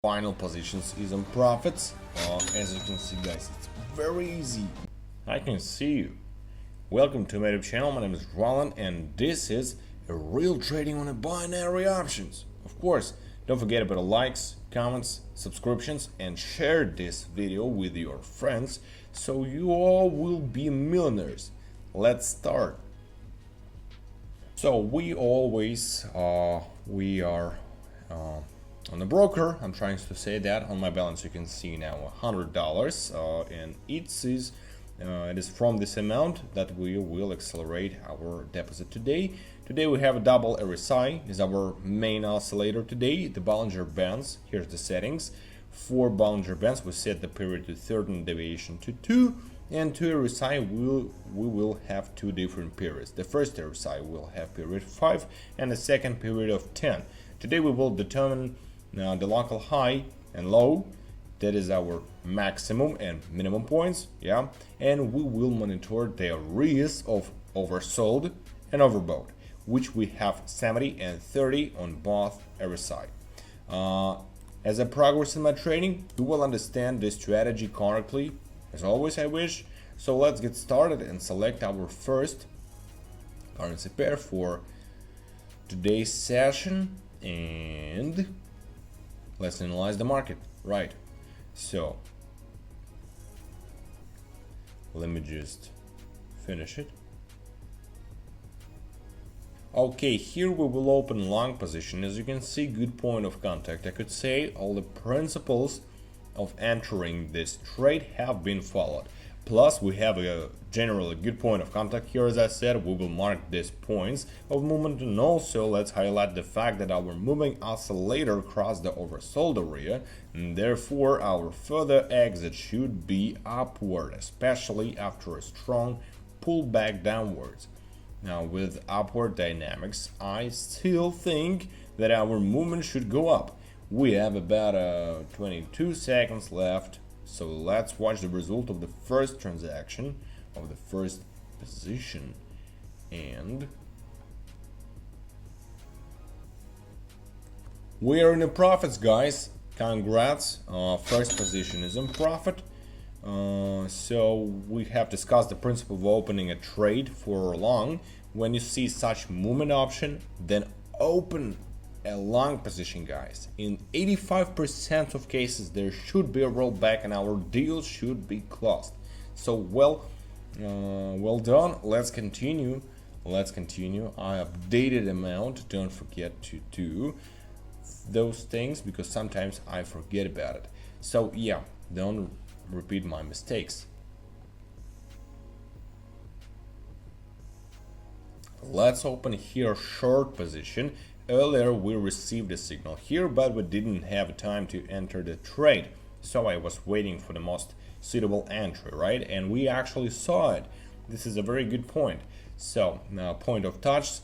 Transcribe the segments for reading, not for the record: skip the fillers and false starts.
Final positions is on profits. As you can see, guys, it's very easy. I can see you. Welcome to my YouTube channel. My name is Roland, and this is a real trading on a binary options. Of course, don't forget about the likes, comments, subscriptions, and share this video with your friends so you all will be millionaires. Let's start. So we are on the broker. I'm trying to say that on my balance you can see now $100, and it is from this amount that we will accelerate our deposit today. Today we have a double RSI is our main oscillator today. The Bollinger Bands, here's the settings. For Bollinger Bands we set the period to 13 deviation to 2, and to RSI we will have two different periods. The first RSI will have period 5 and the second period of 10. Today we will determine the local high and low, that is our maximum and minimum points, yeah, and we will monitor the areas of oversold and overbought, which we have 70 and 30 on both RSI. As I progress in my trading, you will understand this strategy correctly, as always I wish. So let's get started and select our first currency pair for today's session, and let's analyze the market. Right, so let me just finish it. Okay, here we will open long position. As you can see, good point of contact. I could say all the principles of entering this trade have been followed. Plus we have a generally good point of contact here. As I said, we will mark these points of movement, and also let's highlight the fact that our moving oscillator crossed the oversold area, and therefore our further exit should be upward, especially after a strong pullback downwards. Now with upward dynamics, I still think that our movement should go up. We have about 22 seconds left, so let's watch the result of the first transaction, of the first position, and we are in the profits, guys. Congrats, first position is in profit. So we have discussed the principle of opening a trade for long. When you see such movement option, then open a long position, guys. In 85% of cases there should be a rollback and our deal should be closed. So well done. Let's continue. I updated amount. Don't forget to do those things because sometimes I forget about it. So yeah, don't repeat my mistakes. Let's open here short position. Earlier we received a signal here, but we didn't have time to enter the trade, so I was waiting for the most suitable entry, right? And we actually saw it. This is a very good point. So now point of touch,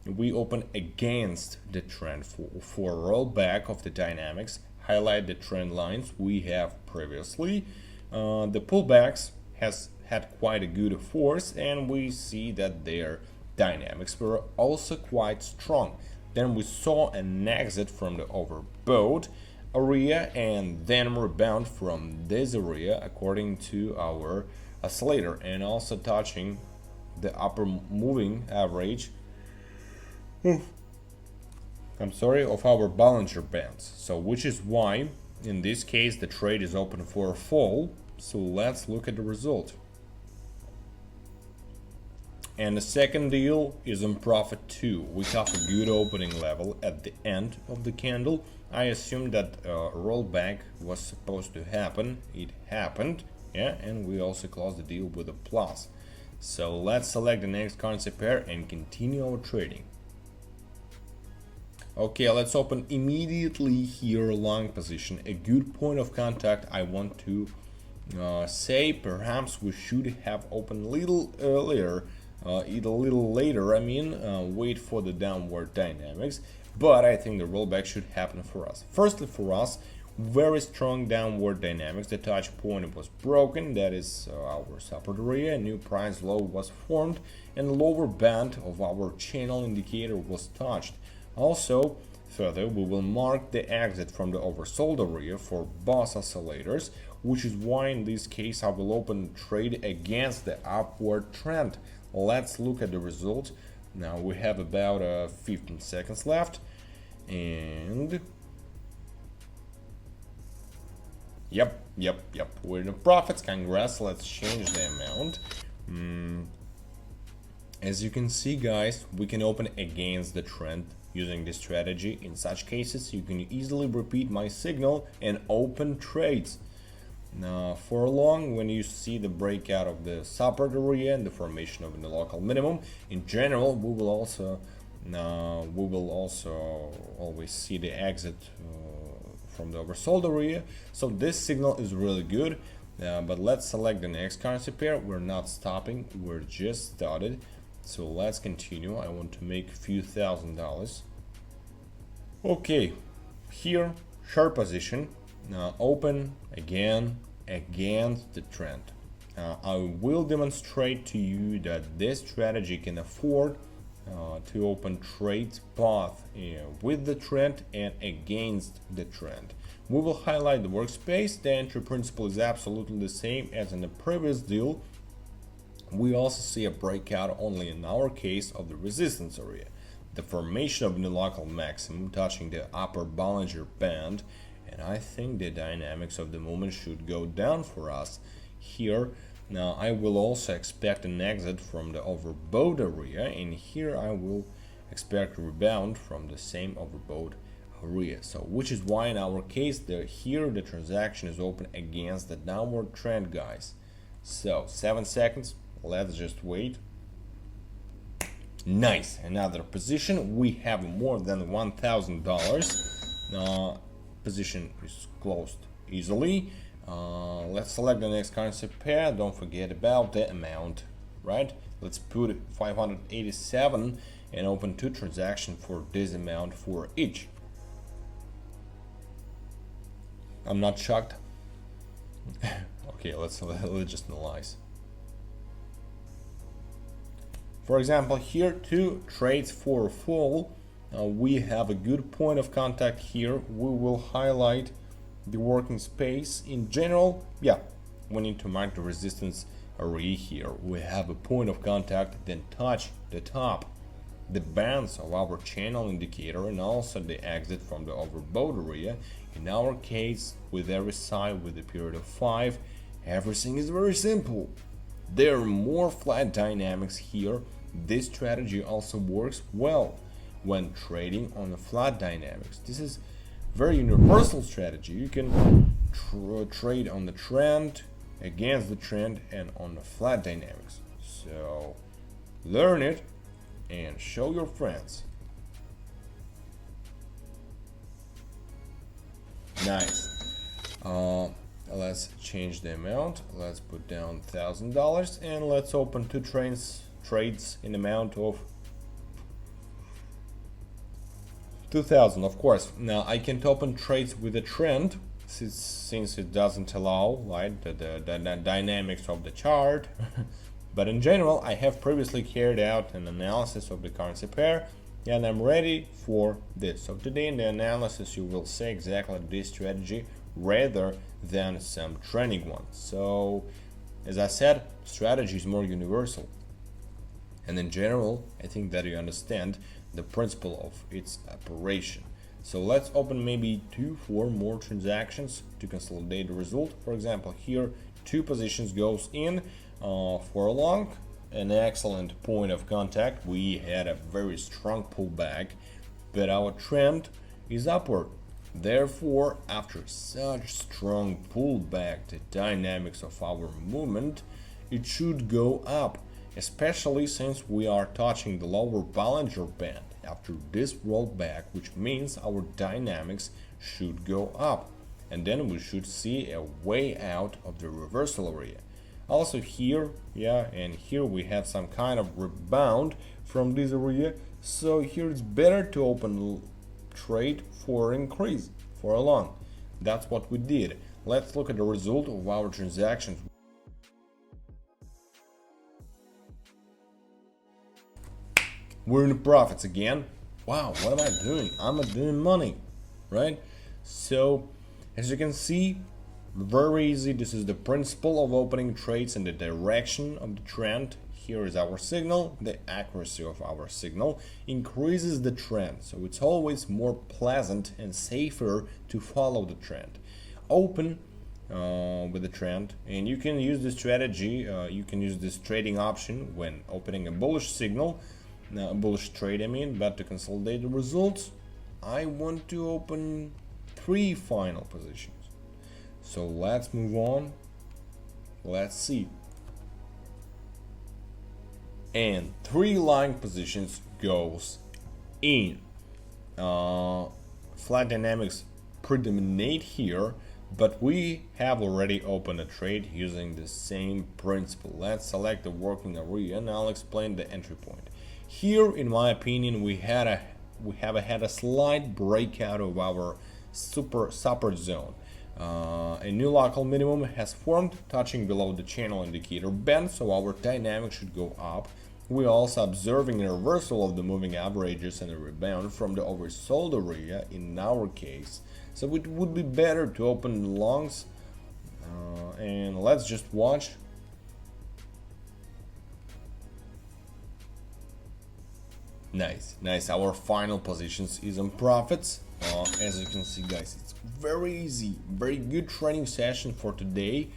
we open against the trend for rollback of the dynamics. Highlight the trend lines we have previously. The pullbacks has had quite a good force, and we see that their dynamics were also quite strong. Then we saw an exit from the overbought area and then rebound from this area according to our oscillator, and also touching the upper moving average of our Bollinger Bands. So which is why in this case the trade is open for a fall. So let's look at the result. And the second deal is on profit too. We have a good opening level at the end of the candle. I assumed that a rollback was supposed to happen. It happened, yeah, and we also closed the deal with a plus. So let's select the next currency pair and continue our trading. Okay, let's open immediately here long position. A good point of contact. I want to say perhaps we should have opened a little earlier. Eat a little later, wait for the downward dynamics, but I think the rollback should happen for us. Firstly, for us, very strong downward dynamics. The touch point was broken, that is our support area. A new price low was formed, and the lower band of our channel indicator was touched. Also, Further, we will mark the exit from the oversold area for boss oscillators, which is why in this case I will open trade against the upward trend. Let's look at the results. Now we have about 15 seconds left, and yep, we're in the profits. Congrats. Let's change the amount. As you can see, guys, we can open against the trend using this strategy. In such cases, you can easily repeat my signal and open trades. Now, for long, when you see the breakout of the support area and the formation of the local minimum, in general, we will also always see the exit from the oversold area. So this signal is really good. But let's select the next currency pair. We're not stopping, we're just started. So let's continue. I want to make a few $1,000s. Okay, here, short position. Now open again against the trend. I will demonstrate to you that this strategy can afford to open trades both with the trend and against the trend. We will highlight the workspace. The entry principle is absolutely the same as in the previous deal. We also see a breakout only in our case of the resistance area, the formation of the local maximum touching the upper Bollinger Band, and I think the dynamics of the movement should go down for us here. Now I will also expect an exit from the overbought area, and here I will expect a rebound from the same overbought area. So which is why in our case here the transaction is open against the downward trend, guys. So 7 seconds, let's just wait. Nice, another position. We have more than $1,000. Position is closed easily. Let's select the next currency pair. Don't forget about the amount, right? Let's put 587 and open 2 transactions for this amount for each. I'm not shocked. Okay, let's just analyze. For example, here 2 trades for full. We have a good point of contact here. We will highlight the working space. In general, yeah, we need to mark the resistance area here. We have a point of contact, then touch the top, the bands of our channel indicator, and also the exit from the overbought area. In our case, with every side with a period of 5, everything is very simple. There are more flat dynamics here. This strategy also works well when trading on the flat dynamics. This is very universal strategy. You can trade on the trend, against the trend, and on the flat dynamics. So learn it and show your friends. Nice. Let's change the amount. Let's put down $1,000 and let's open 2 trades in amount of 2,000, of course. Now I can't open trades with a trend since it doesn't allow, right, the dynamics of the chart. But in general, I have previously carried out an analysis of the currency pair and I'm ready for this. So today in the analysis you will see exactly this strategy rather than some trending one. So as I said, strategy is more universal. And in general, I think that you understand the principle of its operation. So let's open maybe 2-4 more transactions to consolidate the result. For example, here 2 positions goes in for a long, an excellent point of contact. We had a very strong pullback, but our trend is upward. Therefore, after such strong pullback, the dynamics of our movement, it should go up, especially since we are touching the lower Bollinger Band after this rollback, which means our dynamics should go up, and then we should see a way out of the reversal area. Also here, yeah, and here we have some kind of rebound from this area, so here it's better to open trade for increase, for a long. That's what we did. Let's look at the result of our transactions. We're in the profits again. Wow, what am I doing? I'm doing money, right? So, as you can see, very easy. This is the principle of opening trades and the direction of the trend. Here is our signal. The accuracy of our signal increases the trend. So it's always more pleasant and safer to follow the trend. Open with the trend, and you can use this strategy. You can use this trading option when opening a bullish signal, a bullish trade, I mean. But to consolidate the results, I want to open 3 final positions. So let's move on. Let's see. And 3 lying positions goes in. Flat dynamics predominate here, but we have already opened a trade using the same principle. Let's select the working area and I'll explain the entry point. Here, in my opinion, we have had a slight breakout of our support zone. A new local minimum has formed, touching below the channel indicator band, so our dynamic should go up. We're also observing a reversal of the moving averages and a rebound from the oversold area in our case. So it would be better to open the longs, and let's just watch. Nice. Our final positions is on profits. As you can see, guys, it's very easy, very good training session for today.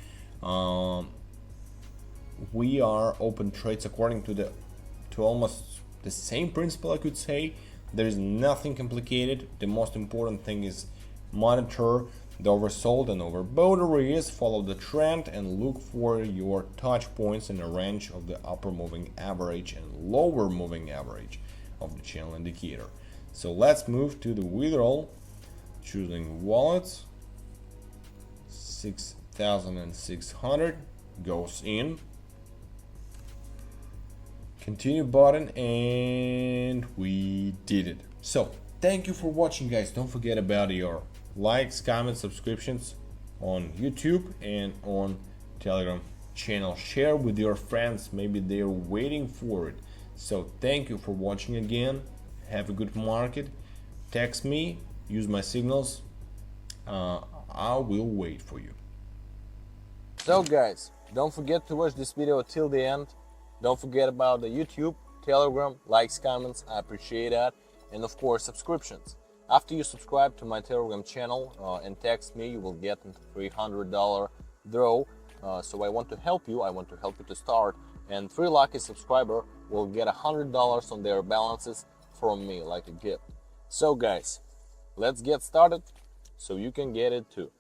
We are open trades according to almost the same principle, I could say. There is nothing complicated. The most important thing is monitor the oversold and overbought areas, follow the trend, and look for your touch points in the range of the upper moving average and lower moving average of the channel indicator. So let's move to the withdrawal, choosing wallets. 6,600 goes in. Continue button, and we did it. So thank you for watching, guys. Don't forget about your likes, comments, subscriptions on YouTube and on Telegram channel. Share with your friends, maybe they're waiting for it. So thank you for watching again. Have a good market. Text me, use my signals. I will wait for you. So guys, don't forget to watch this video till the end. Don't forget about the YouTube, Telegram, likes, comments, I appreciate that. And of course, subscriptions. After you subscribe to my Telegram channel and text me, you will get a $300 draw. So I want to help you. I want to help you to start. And 3 lucky subscriber will get $100 on their balances from me, like a gift. So guys, let's get started so you can get it too.